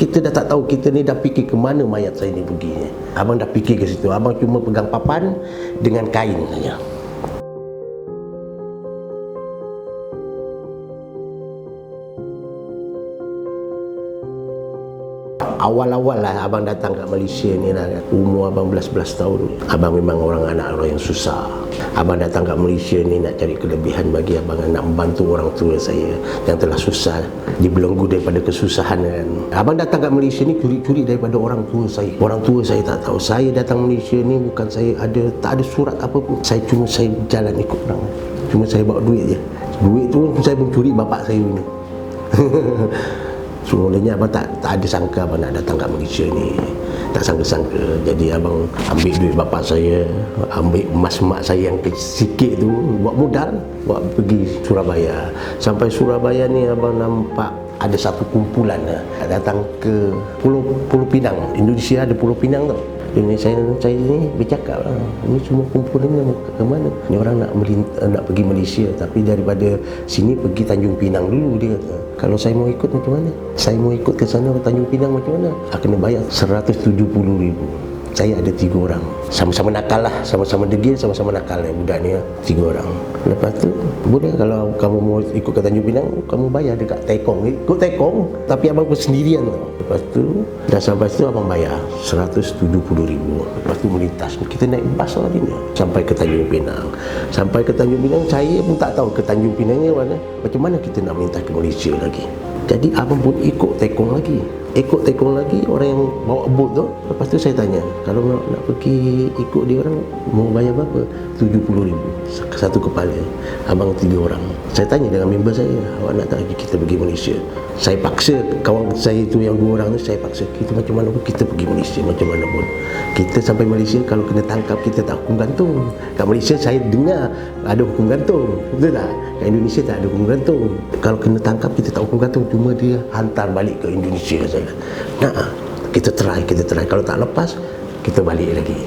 Kita dah tak tahu, kita ni dah fikir ke mana mayat saya ni pergi. Abang dah fikir ke situ. Abang cuma pegang papan dengan kain saja. Awal-awal lah abang datang kat Malaysia ni lah, umur abang 11 tahun. Abang memang orang yang susah. Abang datang kat Malaysia ni nak cari kelebihan bagi abang, nak membantu orang tua saya yang telah susah, dibelenggu daripada kesusahan kan. Abang datang kat Malaysia ni curi-curi daripada orang tua saya. Orang tua saya tak tahu. Saya datang Malaysia ni bukan saya tak ada surat apa pun. Saya jalan ikut orang. Cuma saya bawa duit je. Duit tu saya mencuri bapak saya ni. Semulanya abang tak ada sangka abang nak datang kat Malaysia ni. Tak sangka-sangka. Jadi abang ambil duit bapak saya, ambil emas mak saya yang sikit tu, buat modal, buat pergi Surabaya. Sampai Surabaya ni abang nampak ada satu kumpulan datang ke Pulau Pinang. Indonesia ada Pulau Pinang tau. Ini saya ni bercakap lah, ini semua kumpulan ni ke mana? Ni orang nak pergi Malaysia, tapi daripada sini pergi Tanjung Pinang dulu, dia kata. Kalau saya mau ikut macam mana? Saya mau ikut ke sana ke Tanjung Pinang macam mana? Kena bayar 170,000. Saya ada 3 orang. Sama-sama nakal lah, sama-sama degil, sama-sama nakal budak ni 3 orang. Lepas tu, boleh kalau kamu mau ikut ke Tanjung Pinang, kamu bayar dekat Tekong. Ikut Tekong, tapi abang pun sendirian tau. Lepas tu, dah sampai situ abang bayar 170,000. Lepas tu melintas, kita naik bas lah dia. Sampai ke Tanjung Pinang. Sampai ke Tanjung Pinang, saya pun tak tahu ke Tanjung Pinang ni mana. Macam mana kita nak melintas ke Malaysia lagi. Jadi abang pun ikut Tekong lagi. Orang yang bawa bot tu. Lepas tu saya tanya, kalau nak pergi ikut dia orang, mau bayar berapa? 70,000 satu kepala. Abang 3 orang. Saya tanya dengan member saya, awak nak tak kita pergi Malaysia? Saya paksa kawan saya tu yang 2 orang tu, saya paksa kita macam mana pun kita pergi Malaysia, macam mana pun. Kita sampai Malaysia, kalau kena tangkap kita tak hukum gantung. Kat Malaysia saya dengar ada hukum gantung, betul tak? Kat Indonesia tak ada hukum gantung. Kalau kena tangkap kita tak hukum gantung, cuma dia hantar balik ke Indonesia saja. Nah, kita try. Kalau tak lepas, kita balik lagi.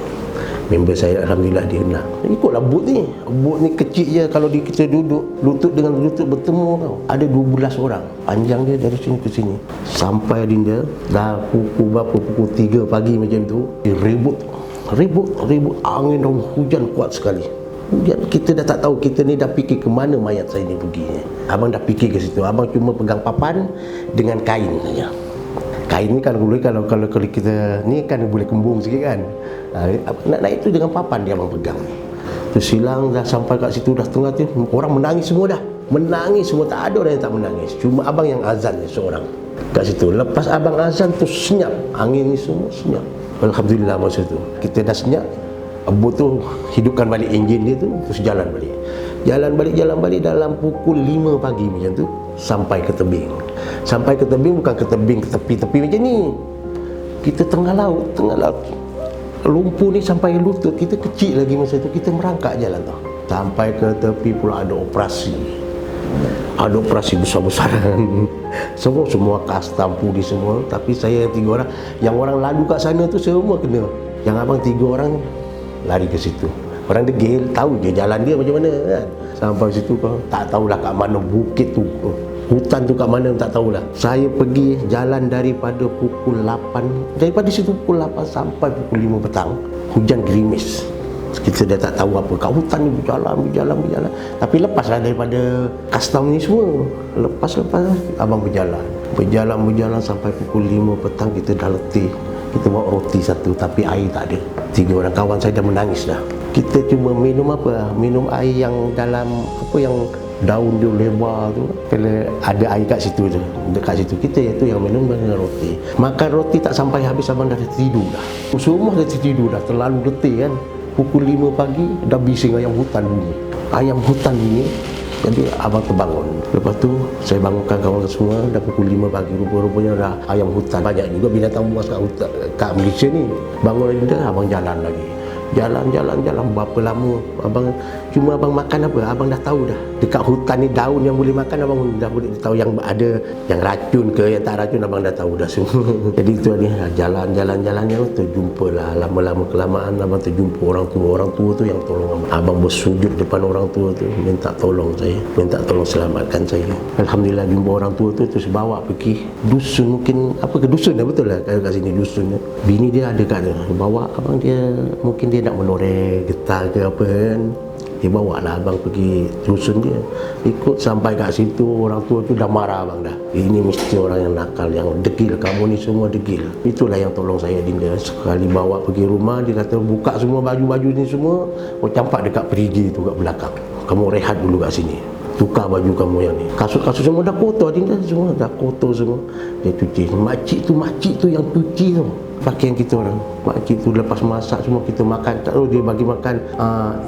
Member saya alhamdulillah dia nak ikutlah bot ni kecil je. Kalau kita duduk lutut dengan lutut bertemu tau, ada 12 orang. Panjang dia dari sini ke sini. Sampai Adinda dah pukul 3 pagi macam tu, dia ribut angin dan hujan kuat sekali. Hujan, kita dah tak tahu, kita ni dah fikir ke mana mayat saya ni pergi. Abang dah fikir ke situ. Abang cuma pegang papan dengan kain saja. Kain ni kalau kita ni kan boleh kembung sikit kan. Nak naik tu dengan papan dia abang pegang. Tu silang dah sampai kat situ, dah tengah tu orang menangis semua dah. Menangis semua, tak ada orang yang tak menangis. Cuma abang yang azan ni seorang kat situ. Lepas abang azan tu senyap, angin ni semua senyap. Alhamdulillah masa tu kita dah senyap. Bot tu hidupkan balik enjin dia tu, terus jalan balik dalam pukul 5 pagi macam tu. Sampai ke tebing bukan ke tebing ke tepi-tepi macam ni. Kita tengah laut. Lumpur ni sampai lutut, kita kecil lagi masa tu, kita merangkak jalan tau. Sampai ke tepi pula ada operasi besar-besaran. Semua kastam pudi semua. Tapi saya 3 orang, yang orang lalu kat sana tu semua kena. Yang abang 3 orang lari ke situ. Orang degil, tahu je jalan dia macam mana kan. Sampai situ kau tak tahulah kat mana bukit tu, hutan tu kat mana tak tahulah. Saya pergi jalan daripada pukul 8, daripada situ pukul 8 sampai pukul 5 petang. Hujan gerimis. Kita dah tak tahu apa. Kat hutan ni berjalan. Tapi lepaslah daripada custom ni semua. Lepas abang berjalan sampai pukul 5 petang. Kita dah letih. Kita bawa roti satu, tapi air tak ada. 3 orang kawan saya dah menangis dah. Kita cuma minum apa? Minum air yang dalam yang daun dia lebar tu. Kalau ada air kat situ tu, dekat situ kita itu yang minum dengan roti. Makan roti tak sampai habis abang dah tidur dah. Semua dah tidur dah, terlalu letih kan. Pukul 5 pagi dah bising ayam hutan bunyi. Jadi abang terbangun. Lepas tu saya bangunkan kawan semua. Dah pukul 5 pagi, rupanya dah ayam hutan. Banyak juga binatang buas kat Malaysia ni. Bangun dah abang jalan lagi. jalan berapa lama abang, cuma abang makan apa abang dah tahu dah. Dekat hutan ni daun yang boleh makan abang dah boleh tahu, yang ada yang racun ke yang tak racun abang dah tahu dah semua. Jadi tu ni jalan terjumpa lah, lama-lama kelamaan abang terjumpa orang tua tu yang tolong abang bersujud depan orang tua tu, minta tolong saya, minta tolong selamatkan saya. Alhamdulillah jumpa orang tua tu, terus bawa pergi dusun, mungkin apa ke dusun dah, betul lah kat sini dusun. Bini dia ada kat dia, bawa abang, dia mungkin dia nak menoreh getar ke apa kan, dia bawa lah abang pergi dusun dia. Ikut sampai kat situ, orang tua tu dah marah abang dah, ini mesti orang yang nakal, yang degil, kamu ni semua degil. Itulah yang tolong saya Dinda. Sekali bawa pergi rumah, dia kata buka semua baju-baju ni semua, campak dekat perigi tu kat belakang, kamu rehat dulu kat sini, tukar baju kamu yang ni. Kasut-kasut semua dah kotor Dinda, semua dah kotor semua. Dia cuci. Makcik tu yang cuci tu pakaian kita orang. Makcik tu lepas masak semua kita makan. Tak tahu dia bagi makan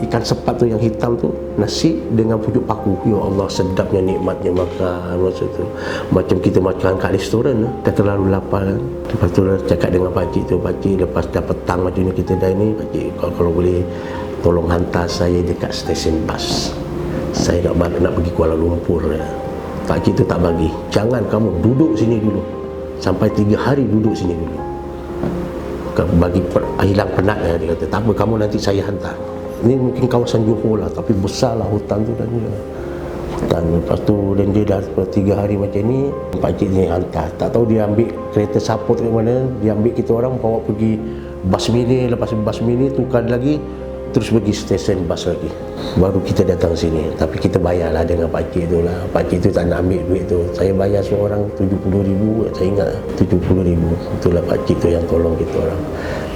ikan sepat tu yang hitam tu, nasi dengan pucuk paku. Ya Allah, sedapnya nikmatnya makan masa tu. Macam kita makan kat restoran, dah terlalu lapar kan. Lepas tu cakap dengan pakcik tu, pakcik lepas dah petang macam ni kita dah ni, pakcik kalau boleh tolong hantar saya dekat stesen bas, saya nak pergi Kuala Lumpur. Pakcik tu tak bagi, jangan, kamu duduk sini dulu sampai 3 hari, duduk sini dulu, bagi hilang penat. Dia kata tak apa, kamu nanti saya hantar. Ini mungkin kawasan Johor lah, tapi besar lah hutan tu dan dia. Dan lepas tu dan dia dah 3 hari macam ni, pakcik ni hantar. Tak tahu dia ambil kereta saput ke mana, dia ambil kita orang bawa pergi bas mini. Lepas bas mini tukar lagi, terus pergi stesen bas lagi, baru kita datang sini. Tapi kita bayarlah dengan pakcik tu lah. Pakcik tu tak nak ambil duit tu, saya bayar seorang 70,000, saya ingat 70,000. Itulah pakcik tu yang tolong kita orang.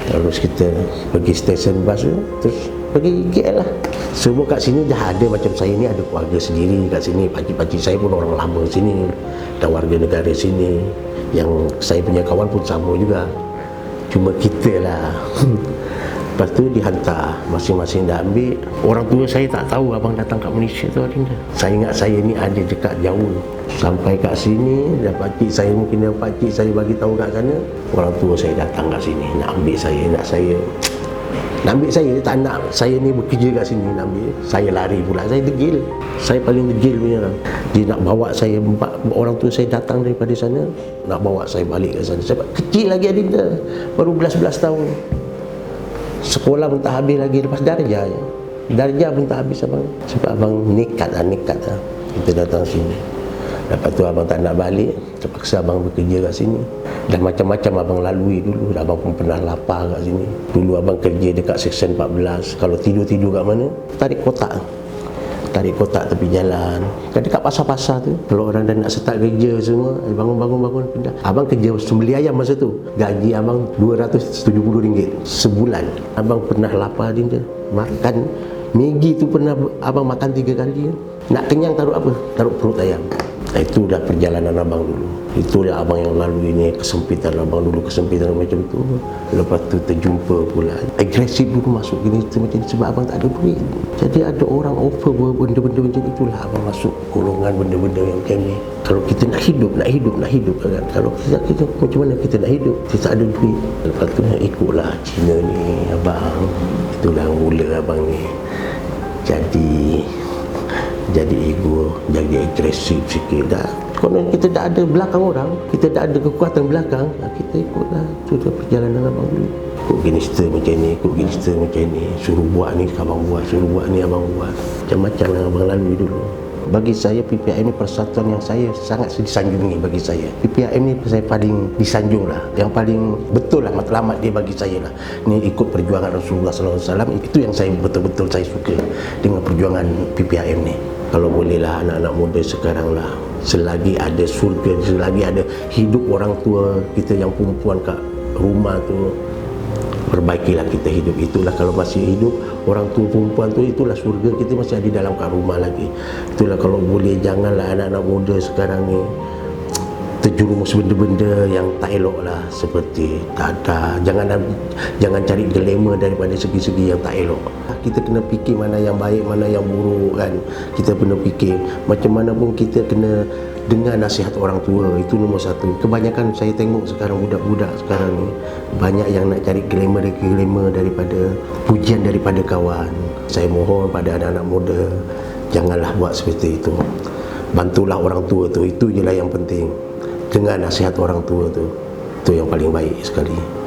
Terus kita pergi stesen bas tu, terus pergi KL lah. Semua kat sini dah ada, macam saya ni ada keluarga sendiri kat sini. Pakcik-pakcik saya pun orang lama sini, dan warga negara sini. Yang saya punya kawan pun sama juga, cuma kita lah. Lepas tu dihantar, masing-masing dah ambil. Orang tua saya tak tahu abang datang kat Malaysia tu Adinda. Saya ingat saya ni ada dekat jauh. Sampai kat sini, dan pakcik saya, mungkin yang pakcik saya bagi tahu kat sana, orang tua saya datang kat sini nak ambil saya, nak ambil saya, tak nak saya ni bekerja kat sini, nak ambil saya. Lari pula, saya degil, saya paling degil punya orang. Dia nak bawa saya, orang tua saya datang daripada sana nak bawa saya balik ke sana. Saya kecil lagi Adinda, baru 11 tahun. Sekolah pun tak habis lagi, lepas darjah pun tak habis abang. Sebab abang nekat lah kita datang sini. Lepas tu abang tak nak balik, terpaksa abang bekerja kat sini. Dan macam-macam abang lalui dulu. Abang pun pernah lapar kat sini. Dulu abang kerja dekat Seksyen 14. Kalau tidur kat mana, tarik kotak tepi jalan. Kan dekat pasar-pasar tu, kalau orang dah nak start kerja semua, bangun pindah. Abang kerja sembeli ayam masa tu, gaji abang RM270 sebulan. Abang pernah lapar Dinda, makan Maggi tu pernah abang makan 3 kali. Nak kenyang taruh apa? Taruh perut ayam. Itu dah perjalanan abang dulu. Itulah abang yang lalu ini, kesempitan abang dulu, kesempitan macam tu. Lepas tu terjumpa pula agresif dulu, masuk gini macam ni, sebab abang tak ada duit. Jadi ada orang offer benda-benda macam itulah, abang masuk golongan benda-benda yang macam ni. Kalau kita nak hidup kan. Kalau kita macam mana kita nak hidup, kita tak ada duit. Lepas tu ikutlah Cina ni abang. Itulah mula abang ni jadi ego, jadi agresif sikit dah. Kalau kita tak ada belakang orang, kita tak ada kekuatan belakang, kita ikutlah. Itu dah perjalanan abang dulu. Ikut gangster macam ni, suruh buat ni abang buat, suruh buat ni abang buat. Macam-macam yang abang lalui dulu. Bagi saya PPIM ni persatuan yang saya sangat disanjungi. Bagi saya PPIM ni saya paling disanjung lah, yang paling betul lah matlamat dia bagi saya lah. Ni ikut perjuangan Rasulullah SAW. Itu yang saya betul-betul saya suka dengan perjuangan PPIM ni. Kalau bolehlah anak-anak muda sekarang lah, selagi ada surga, selagi ada hidup orang tua kita yang perempuan kat rumah tu, perbaikilah kita hidup. Itulah kalau masih hidup orang tua perempuan tu, itulah surga kita, masih ada dalam kat rumah lagi. Itulah kalau boleh, janganlah anak-anak muda sekarang ni terjerumus benda-benda yang tak elok lah, seperti dadah. Jangan cari dilema daripada segi-segi yang tak elok. Kita kena fikir mana yang baik, mana yang buruk kan. Kita kena fikir macam mana pun kita kena dengar nasihat orang tua, itu nombor satu. Kebanyakan saya tengok sekarang budak-budak sekarang ni banyak yang nak cari glamour daripada pujian daripada kawan. Saya mohon pada anak-anak muda, janganlah buat seperti itu. Bantulah orang tua tu, itu je lah yang penting. Dengar nasihat orang tua tu, itu yang paling baik sekali.